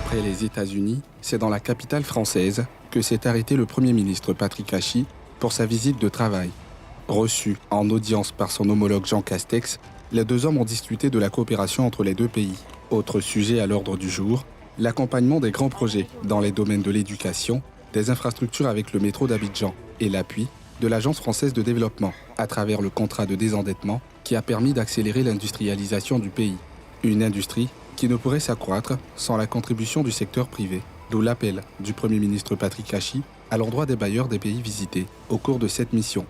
Après les États-Unis, c'est dans la capitale française que s'est arrêté le Premier ministre Patrick Hachy pour sa visite de travail. Reçu en audience par son homologue Jean Castex, les deux hommes ont discuté de la coopération entre les deux pays. Autre sujet à l'ordre du jour, l'accompagnement des grands projets dans les domaines de l'éducation, des infrastructures avec le métro d'Abidjan et l'appui de l'Agence française de développement à travers le contrat de désendettement qui a permis d'accélérer l'industrialisation du pays. Une industrie qui ne pourrait s'accroître sans la contribution du secteur privé, d'où l'appel du Premier ministre Patrick Hachy à l'endroit des bailleurs des pays visités au cours de cette mission.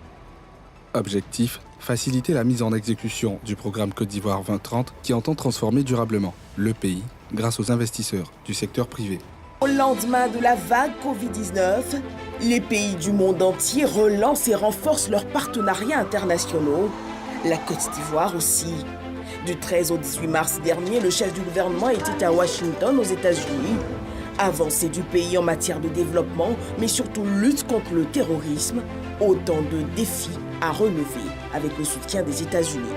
Objectif, faciliter la mise en exécution du programme Côte d'Ivoire 2030 qui entend transformer durablement le pays grâce aux investisseurs du secteur privé. Au lendemain de la vague Covid-19, les pays du monde entier relancent et renforcent leurs partenariats internationaux. La Côte d'Ivoire aussi. Du 13 au 18 mars dernier, le chef du gouvernement était à Washington, aux États-Unis. Avancée du pays en matière de développement, mais surtout lutte contre le terrorisme, autant de défis à relever avec le soutien des États-Unis.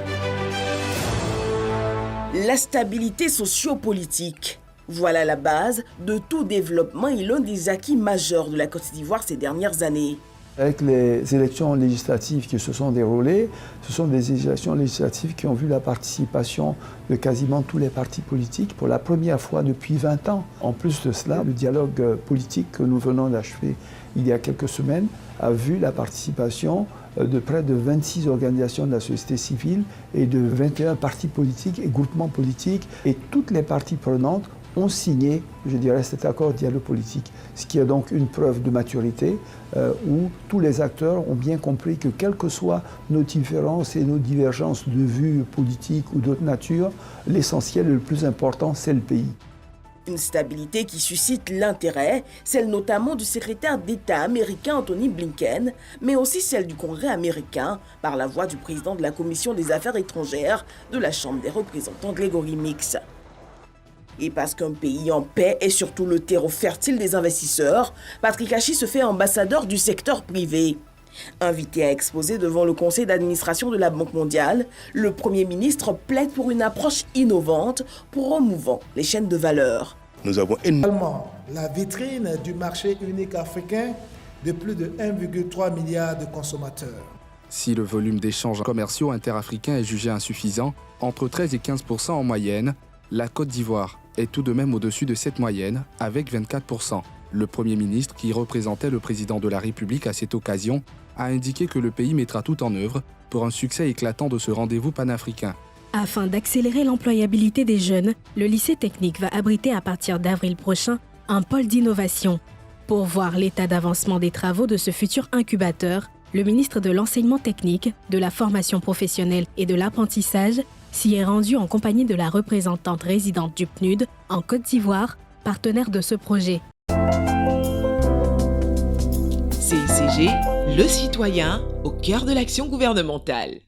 La stabilité socio-politique. Voilà la base de tout développement et l'un des acquis majeurs de la Côte d'Ivoire ces dernières années. Avec les élections législatives qui se sont déroulées, ce sont des élections législatives qui ont vu la participation de quasiment tous les partis politiques pour la première fois depuis 20 ans. En plus de cela, le dialogue politique que nous venons d'achever il y a quelques semaines a vu la participation de près de 26 organisations de la société civile et de 21 partis politiques et groupements politiques. Et toutes les parties prenantes ont signé, je dirais, cet accord dialogue politique, ce qui est donc une preuve de maturité où tous les acteurs ont bien compris que quelles que soient nos différences et nos divergences de vues politiques ou d'autres natures, l'essentiel et le plus important, c'est le pays. Une stabilité qui suscite l'intérêt, celle notamment du secrétaire d'État américain Anthony Blinken, mais aussi celle du Congrès américain par la voix du président de la Commission des Affaires étrangères de la Chambre des représentants Gregory Meeks. Et parce qu'un pays en paix est surtout le terreau fertile des investisseurs, Patrick Hachy se fait ambassadeur du secteur privé. Invité à exposer devant le conseil d'administration de la Banque mondiale, le Premier ministre plaide pour une approche innovante promouvant les chaînes de valeur. Nous avons également la vitrine du marché unique africain de plus de 1,3 milliard de consommateurs. Si le volume d'échanges commerciaux interafricains est jugé insuffisant, entre 13 et 15% en moyenne, la Côte d'Ivoire est tout de même au-dessus de cette moyenne, avec 24%. Le Premier ministre, qui représentait le président de la République à cette occasion, a indiqué que le pays mettra tout en œuvre pour un succès éclatant de ce rendez-vous panafricain. Afin d'accélérer l'employabilité des jeunes, le lycée technique va abriter à partir d'avril prochain un pôle d'innovation. Pour voir l'état d'avancement des travaux de ce futur incubateur, le ministre de l'Enseignement technique, de la formation professionnelle et de l'apprentissage s'y est rendu en compagnie de la représentante résidente du PNUD en Côte d'Ivoire, partenaire de ce projet. CICG, le citoyen au cœur de l'action gouvernementale.